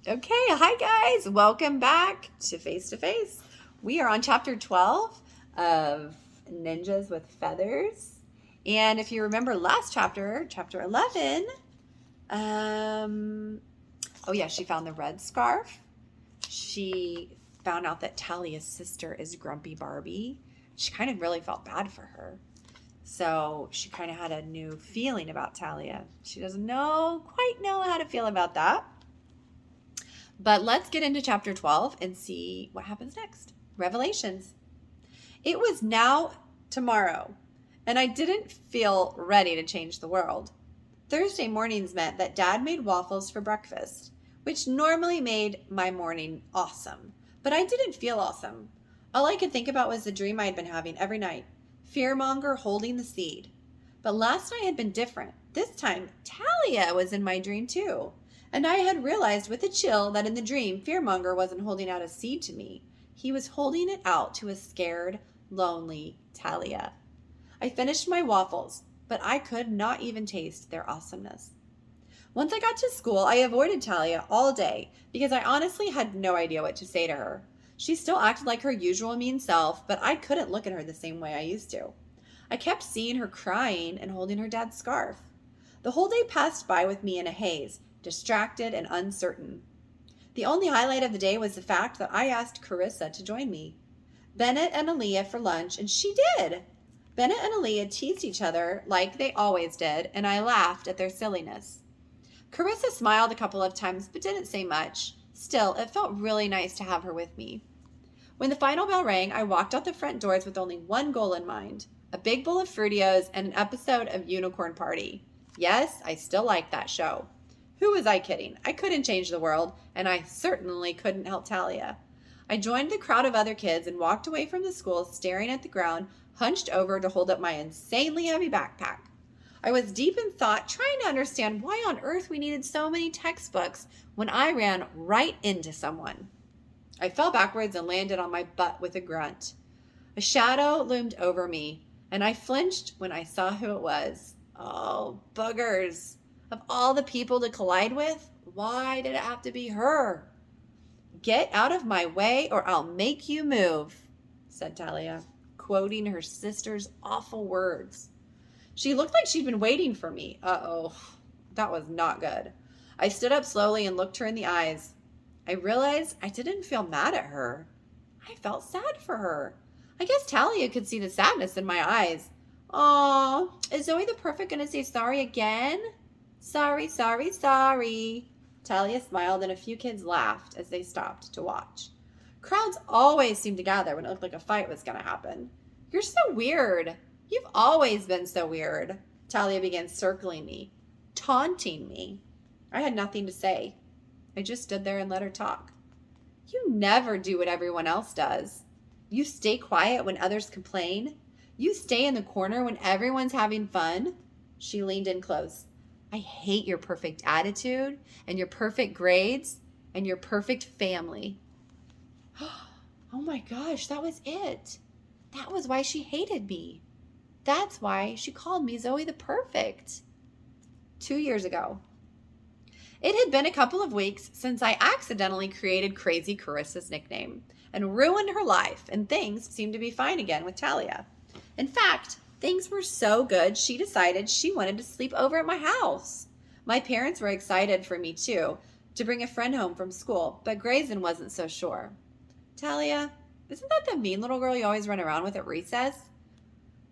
Okay, hi guys. Welcome back to Face to Face. We are on chapter 12 of Ninjas with Feathers. And if you remember last chapter, chapter 11, she found the red scarf. She found out that Talia's sister is Grumpy Barbie. She kind of really felt bad for her. So she kind of had a new feeling about Talia. She doesn't quite know how to feel about that. But let's get into chapter 12 and see what happens next. Revelations. It was now tomorrow, and I didn't feel ready to change the world. Thursday mornings meant that Dad made waffles for breakfast, which normally made my morning awesome. But I didn't feel awesome. All I could think about was the dream I'd been having every night. Fearmonger holding the seed. But last night had been different. This time, Talia was in my dream too. And I had realized with a chill that in the dream, Fearmonger wasn't holding out a seed to me. He was holding it out to a scared, lonely Talia. I finished my waffles, but I could not even taste their awesomeness. Once I got to school, I avoided Talia all day because I honestly had no idea what to say to her. She still acted like her usual mean self, but I couldn't look at her the same way I used to. I kept seeing her crying and holding her dad's scarf. The whole day passed by with me in a haze, distracted and uncertain. The only highlight of the day was the fact that I asked Carissa to join me. Bennett and Aaliyah for lunch, and she did. Bennett and Aaliyah teased each other like they always did, and I laughed at their silliness. Carissa smiled a couple of times but didn't say much. Still, it felt really nice to have her with me. When the final bell rang, I walked out the front doors with only one goal in mind: a big bowl of Fruitios and an episode of Unicorn Party. Yes, I still like that show. Who was I kidding? I couldn't change the world, and I certainly couldn't help Talia. I joined the crowd of other kids and walked away from the school staring at the ground, hunched over to hold up my insanely heavy backpack. I was deep in thought, trying to understand why on earth we needed so many textbooks when I ran right into someone. I fell backwards and landed on my butt with a grunt. A shadow loomed over me, and I flinched when I saw who it was. Oh, boogers. Of all the people to collide with, why did it have to be her? Get out of my way or I'll make you move, said Talia, quoting her sister's awful words. She looked like she'd been waiting for me. Uh-oh, that was not good. I stood up slowly and looked her in the eyes. I realized I didn't feel mad at her. I felt sad for her. I guess Talia could see the sadness in my eyes. Aw, is Zoe the Perfect going to say sorry again? Sorry, sorry, sorry. Talia smiled and a few kids laughed as they stopped to watch. Crowds always seem to gather when it looked like a fight was going to happen. You're so weird. You've always been so weird. Talia began circling me, taunting me. I had nothing to say. I just stood there and let her talk. You never do what everyone else does. You stay quiet when others complain. You stay in the corner when everyone's having fun. She leaned in close. I hate your perfect attitude and your perfect grades and your perfect family. Oh my gosh, that was it. That was why she hated me. That's why she called me Zoe the Perfect. 2 years ago. It had been a couple of weeks since I accidentally created Crazy Carissa's nickname and ruined her life, and things seemed to be fine again with Talia. In fact, things were so good, she decided she wanted to sleep over at my house. My parents were excited for me, too, to bring a friend home from school, but Grayson wasn't so sure. Talia, isn't that the mean little girl you always run around with at recess?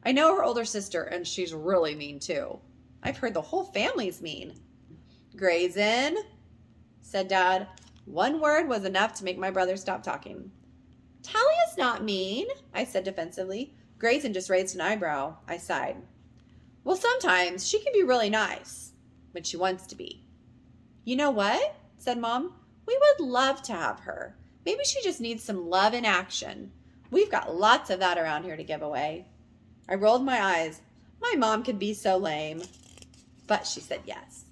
I know her older sister, and she's really mean, too. I've heard the whole family's mean. Grayson, said Dad. One word was enough to make my brother stop talking. Talia's not mean, I said defensively. Grayson just raised an eyebrow. I sighed. Well, sometimes she can be really nice when she wants to be. You know what? Said Mom. We would love to have her. Maybe she just needs some love in action. We've got lots of that around here to give away. I rolled my eyes. My mom could be so lame. But she said yes.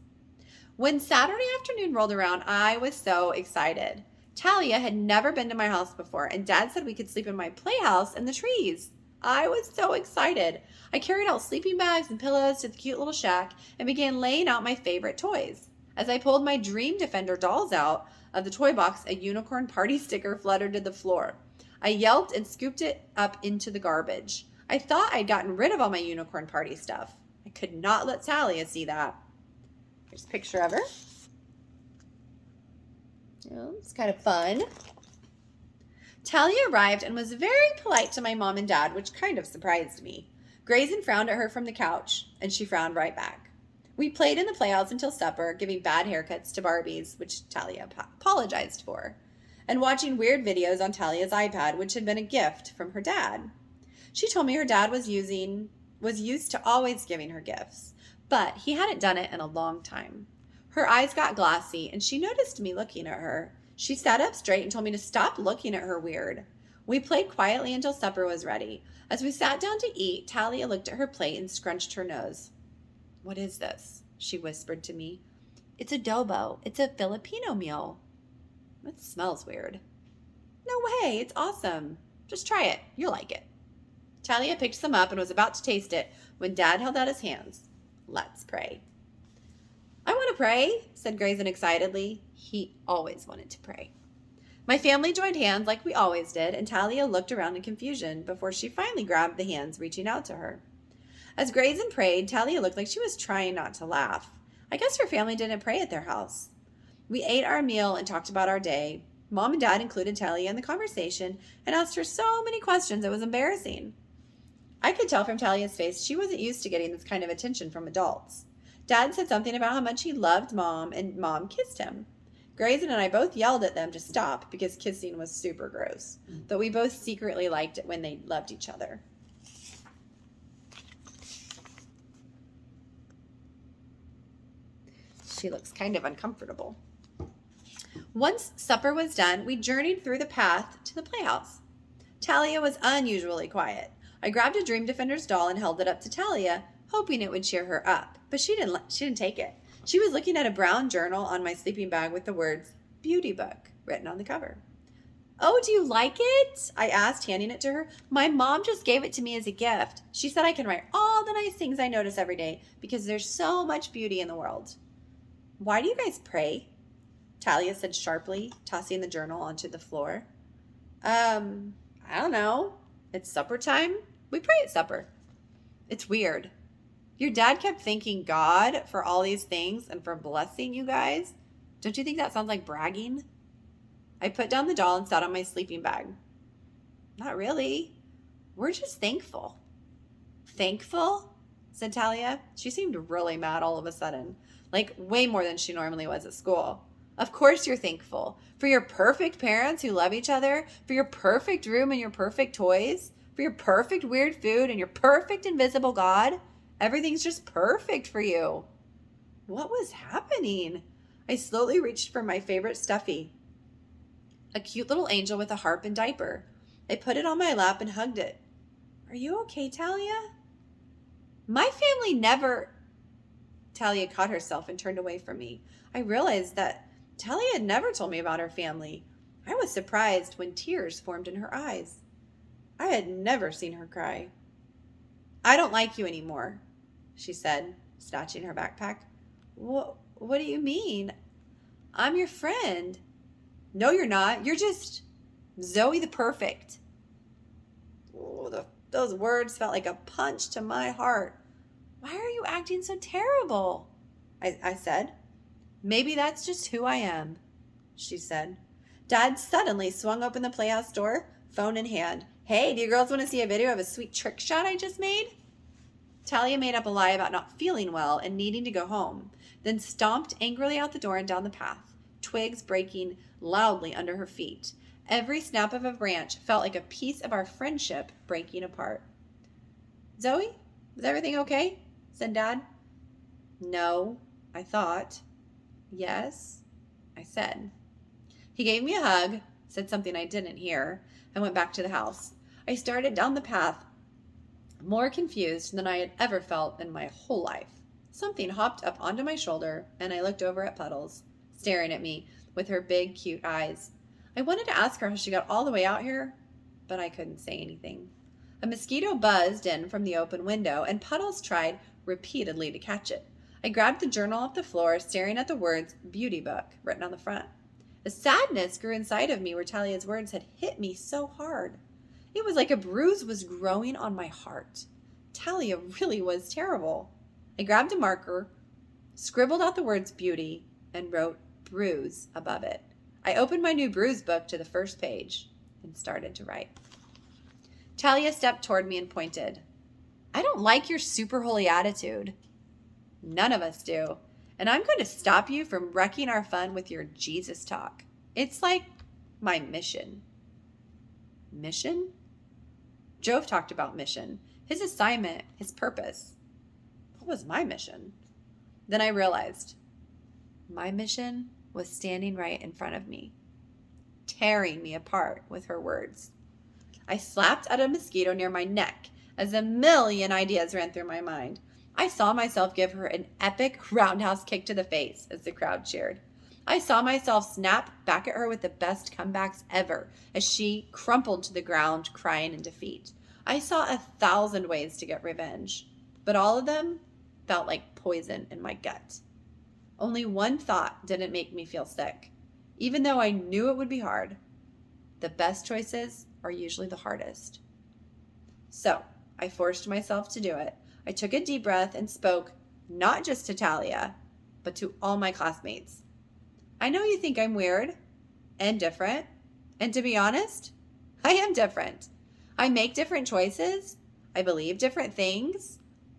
When Saturday afternoon rolled around, I was so excited. Talia had never been to my house before, and Dad said we could sleep in my playhouse in the trees. I was so excited. I carried out sleeping bags and pillows to the cute little shack and began laying out my favorite toys. As I pulled my Dream Defender dolls out of the toy box, a unicorn party sticker fluttered to the floor. I yelped and scooped it up into the garbage. I thought I'd gotten rid of all my unicorn party stuff. I could not let Talia see that. Here's a picture of her. Oh, it's kind of fun. Talia arrived and was very polite to my mom and dad, which kind of surprised me. Grayson frowned at her from the couch, and she frowned right back. We played in the playhouse until supper, giving bad haircuts to Barbies, which Talia apologized for, and watching weird videos on Talia's iPad, which had been a gift from her dad. She told me her dad was used to always giving her gifts, but he hadn't done it in a long time. Her eyes got glassy, and she noticed me looking at her. She sat up straight and told me to stop looking at her weird. We played quietly until supper was ready. As we sat down to eat, Talia looked at her plate and scrunched her nose. "What is this?" she whispered to me. "It's adobo. It's a Filipino meal." "It smells weird." "No way. It's awesome. Just try it. You'll like it." Talia picked some up and was about to taste it when Dad held out his hands. "Let's pray." "I want to pray," said Grayson excitedly. He always wanted to pray. My family joined hands like we always did, and Talia looked around in confusion before she finally grabbed the hands reaching out to her. As Grayson prayed, Talia looked like she was trying not to laugh. I guess her family didn't pray at their house. We ate our meal and talked about our day. Mom and Dad included Talia in the conversation and asked her so many questions it was embarrassing. I could tell from Talia's face she wasn't used to getting this kind of attention from adults. Dad said something about how much he loved Mom, and Mom kissed him. Grayson and I both yelled at them to stop because kissing was super gross, though we both secretly liked it when they loved each other. She looks kind of uncomfortable. Once supper was done, we journeyed through the path to the playhouse. Talia was unusually quiet. I grabbed a Dream Defender's doll and held it up to Talia, hoping it would cheer her up, but she didn't take it. She was looking at a brown journal on my sleeping bag with the words "Beauty Book" written on the cover. "Oh, do you like it?" I asked, handing it to her. "My mom just gave it to me as a gift. She said I can write all the nice things I notice every day because there's so much beauty in the world." "Why do you guys pray?" Talia said sharply, tossing the journal onto the floor. I don't know. It's supper time. We pray at supper. It's weird. Your dad kept thanking God for all these things and for blessing you guys. Don't you think that sounds like bragging? I put down the doll and sat on my sleeping bag. Not really. We're just thankful. Thankful? Said Talia. She seemed really mad all of a sudden, like way more than she normally was at school. Of course you're thankful. For your perfect parents who love each other, for your perfect room and your perfect toys, for your perfect weird food and your perfect invisible God. Everything's just perfect for you. What was happening? I slowly reached for my favorite stuffy, a cute little angel with a harp and diaper. I put it on my lap and hugged it. Are you okay, Talia? My family never... Talia caught herself and turned away from me. I realized that Talia had never told me about her family. I was surprised when tears formed in her eyes. I had never seen her cry. I don't like you anymore, she said, snatching her backpack. What do you mean? I'm your friend. No, you're not. You're just Zoe the Perfect. Oh, those words felt like a punch to my heart. Why are you acting so terrible? I said. Maybe that's just who I am, she said. Dad suddenly swung open the playhouse door, phone in hand. Hey, do you girls want to see a video of a sweet trick shot I just made? Talia made up a lie about not feeling well and needing to go home, then stomped angrily out the door and down the path, twigs breaking loudly under her feet. Every snap of a branch felt like a piece of our friendship breaking apart. Zoe, is everything okay? Said Dad. No, I thought. Yes, I said. He gave me a hug, said something I didn't hear, and went back to the house. I started down the path, more confused than I had ever felt in my whole life. Something hopped up onto my shoulder, and I looked over at Puddles, staring at me with her big, cute eyes. I wanted to ask her how she got all the way out here, but I couldn't say anything. A mosquito buzzed in from the open window, and Puddles tried repeatedly to catch it. I grabbed the journal off the floor, staring at the words beauty book written on the front. A sadness grew inside of me where Talia's words had hit me so hard. It was like a bruise was growing on my heart. Talia really was terrible. I grabbed a marker, scribbled out the words beauty, and wrote bruise above it. I opened my new bruise book to the first page and started to write. Talia stepped toward me and pointed. I don't like your super holy attitude. None of us do. And I'm going to stop you from wrecking our fun with your Jesus talk. It's like my mission. Mission? Jove talked about mission, his assignment, his purpose. What was my mission? Then I realized my mission was standing right in front of me, tearing me apart with her words. I slapped at a mosquito near my neck as a million ideas ran through my mind. I saw myself give her an epic roundhouse kick to the face as the crowd cheered. I saw myself snap back at her with the best comebacks ever as she crumpled to the ground crying in defeat. I saw 1,000 ways to get revenge, but all of them felt like poison in my gut. Only one thought didn't make me feel sick, even though I knew it would be hard. The best choices are usually the hardest. So I forced myself to do it. I took a deep breath and spoke not just to Talia, but to all my classmates. I know you think I'm weird and different, and to be honest, I am different. I make different choices, I believe different things,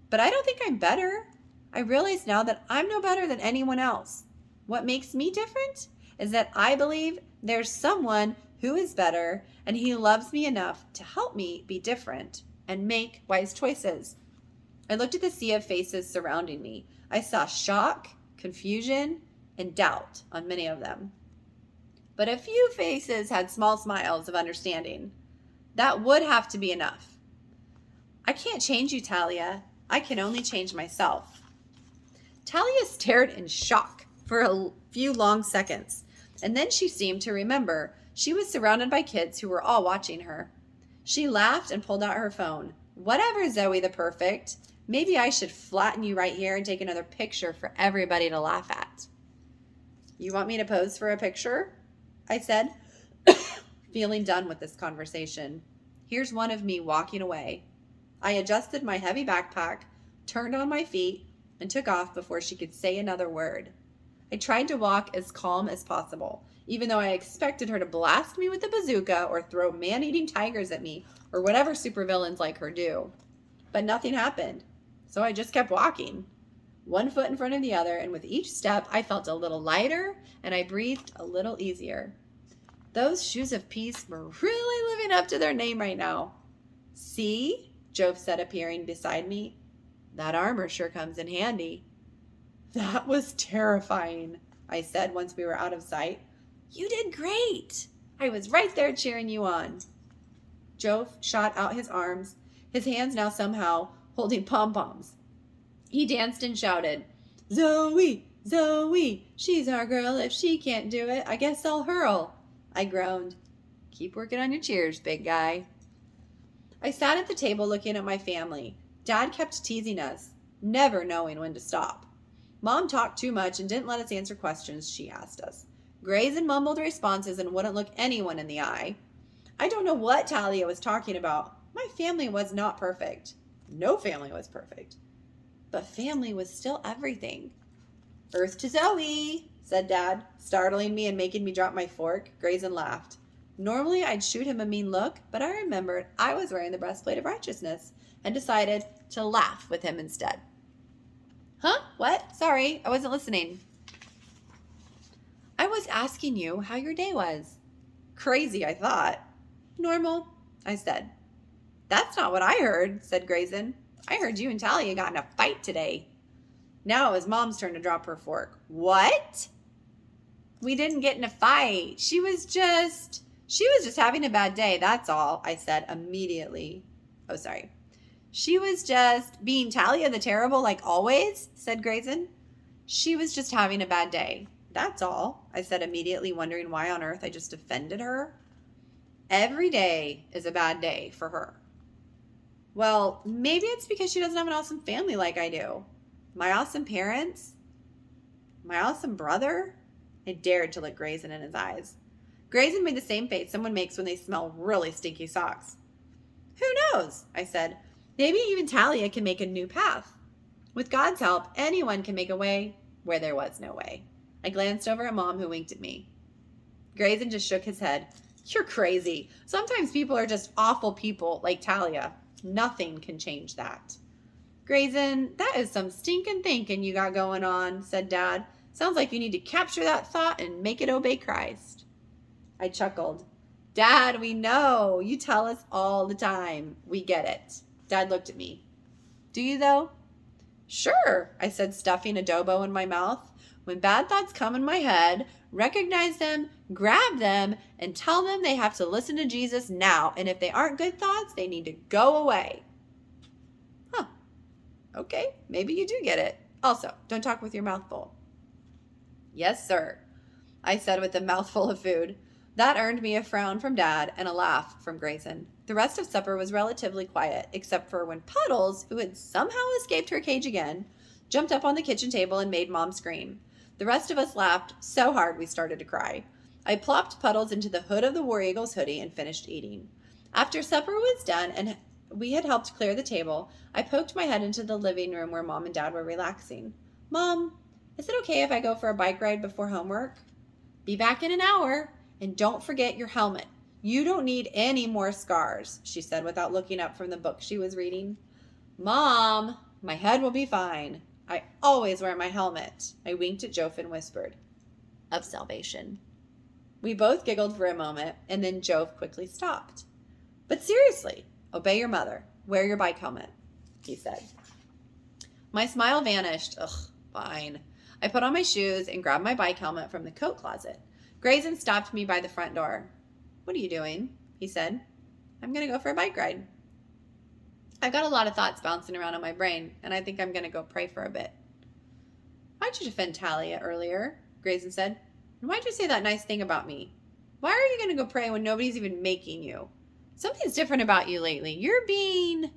but I don't think I'm better. I realize now that I'm no better than anyone else. What makes me different is that I believe there's someone who is better, and he loves me enough to help me be different and make wise choices. I looked at the sea of faces surrounding me. I saw shock, confusion, and doubt on many of them. But a few faces had small smiles of understanding. That would have to be enough. I can't change you, Talia. I can only change myself. Talia stared in shock for a few long seconds, and then she seemed to remember she was surrounded by kids who were all watching her. She laughed and pulled out her phone. Whatever, Zoe the Perfect. Maybe I should flatten you right here and take another picture for everybody to laugh at. You want me to pose for a picture? I said, feeling done with this conversation. Here's one of me walking away. I adjusted my heavy backpack, turned on my feet, and took off before she could say another word. I tried to walk as calm as possible, even though I expected her to blast me with a bazooka or throw man-eating tigers at me or whatever supervillains like her do. But nothing happened, so I just kept walking, one foot in front of the other, and with each step I felt a little lighter and I breathed a little easier. Those shoes of peace were really living up to their name right now. See, Jove said, appearing beside me. That armor sure comes in handy. That was terrifying, I said once we were out of sight. You did great. I was right there cheering you on. Jove shot out his arms, his hands now somehow holding pom-poms. He danced and shouted, Zoe, Zoe, she's our girl. If she can't do it, I guess I'll hurl. I groaned. Keep working on your cheers, big guy. I sat at the table looking at my family. Dad kept teasing us, never knowing when to stop. Mom talked too much and didn't let us answer questions she asked us. Grayson mumbled responses and wouldn't look anyone in the eye. I don't know what Talia was talking about. My family was not perfect. No family was perfect. But family was still everything. Earth to Zoe, said Dad, startling me and making me drop my fork. Grayson laughed. Normally I'd shoot him a mean look, but I remembered I was wearing the breastplate of righteousness and decided to laugh with him instead. Huh? What? Sorry, I wasn't listening. I was asking you how your day was. Crazy, I thought. Normal, I said. That's not what I heard, said Grayson. I heard you and Talia got in a fight today. Now it was Mom's turn to drop her fork. What? We didn't get in a fight. She was just having a bad day, that's all, I said immediately. Oh, sorry. She was just being Talia the Terrible like always, said Grayson. She was just having a bad day. That's all, I said immediately, wondering why on earth I just offended her. Every day is a bad day for her. Well, maybe it's because she doesn't have an awesome family like I do. My awesome parents? My awesome brother? I dared to look Grayson in his eyes. Grayson made the same face someone makes when they smell really stinky socks. Who knows? I said. Maybe even Talia can make a new path. With God's help, anyone can make a way where there was no way. I glanced over at Mom, who winked at me. Grayson just shook his head. You're crazy. Sometimes people are just awful people like Talia. Nothing can change that. Grayson, that is some stinking thinking you got going on, said Dad. Sounds like you need to capture that thought and make it obey Christ. I chuckled. Dad, we know. You tell us all the time. We get it. Dad looked at me. Do you, though? Sure, I said, stuffing adobo in my mouth. When bad thoughts come in my head, recognize them, grab them, and tell them they have to listen to Jesus now. And if they aren't good thoughts, they need to go away. Huh. Okay, maybe you do get it. Also, don't talk with your mouth full. Yes, sir, I said with a mouthful of food. That earned me a frown from Dad and a laugh from Grayson. The rest of supper was relatively quiet, except for when Puddles, who had somehow escaped her cage again, jumped up on the kitchen table and made Mom scream. The rest of us laughed so hard we started to cry. I plopped Puddles into the hood of the War Eagles hoodie and finished eating. After supper was done and we had helped clear the table, I poked my head into the living room where Mom and Dad were relaxing. Mom, is it okay if I go for a bike ride before homework? Be back in an hour, and don't forget your helmet. You don't need any more scars, she said without looking up from the book she was reading. Mom, my head will be fine. I always wear my helmet. I winked at Joph and whispered, of salvation. We both giggled for a moment, and then Joph quickly stopped. But seriously, obey your mother. Wear your bike helmet, he said. My smile vanished. Ugh, fine. I put on my shoes and grabbed my bike helmet from the coat closet. Grayson stopped me by the front door. What are you doing? He said. I'm going to go for a bike ride. I've got a lot of thoughts bouncing around in my brain, and I think I'm going to go pray for a bit. Why'd you defend Talia earlier? Grayson said. And why'd you say that nice thing about me? Why are you going to go pray when nobody's even making you? Something's different about you lately. You're being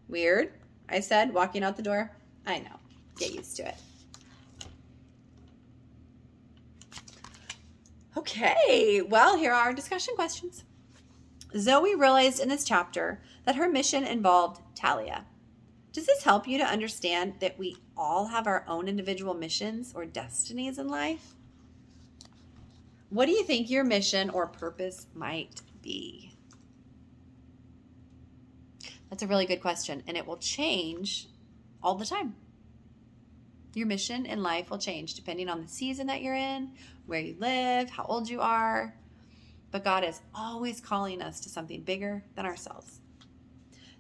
weird, I said, walking out the door. I know. Get used to it. Okay, well, here are our discussion questions. Zoe realized in this chapter that her mission involved Talia. Does this help you to understand that we all have our own individual missions or destinies in life? What do you think your mission or purpose might be? That's a really good question, and it will change all the time. Your mission in life will change depending on the season that you're in, where you live, how old you are. But God is always calling us to something bigger than ourselves.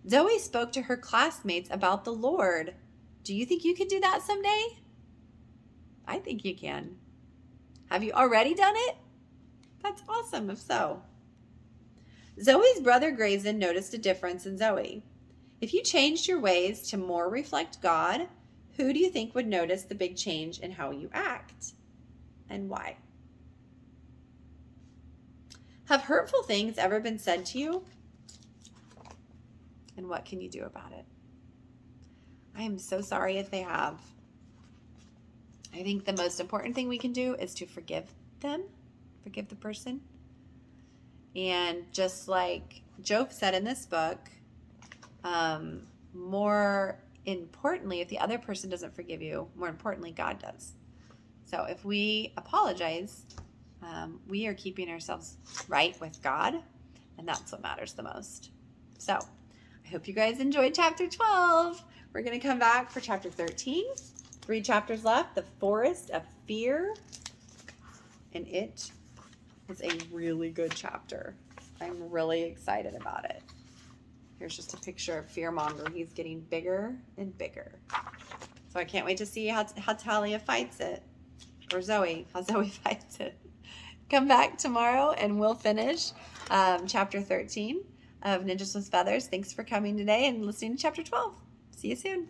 Zoe spoke to her classmates about the Lord. Do you think you could do that someday? I think you can. Have you already done it? That's awesome if so. Zoe's brother Grayson noticed a difference in Zoe. If you changed your ways to more reflect God, who do you think would notice the big change in how you act? And why? Have hurtful things ever been said to you? And what can you do about it? I am so sorry if they have. I think the most important thing we can do is to forgive them, forgive the person. And just like Joph said in this book, more importantly, if the other person doesn't forgive you, more importantly, God does. So if we apologize, we are keeping ourselves right with God, and that's what matters the most. So I hope you guys enjoyed chapter 12. We're going to come back for chapter 13. 3 chapters left, the Forest of Fear, and it was a really good chapter. I'm really excited about it. Here's just a picture of Fearmonger. He's getting bigger and bigger. So I can't wait to see how Talia fights it. Or Zoe, how Zoe fights it. Come back tomorrow and we'll finish chapter 13 of Ninjas with Feathers. Thanks for coming today and listening to chapter 12. See you soon.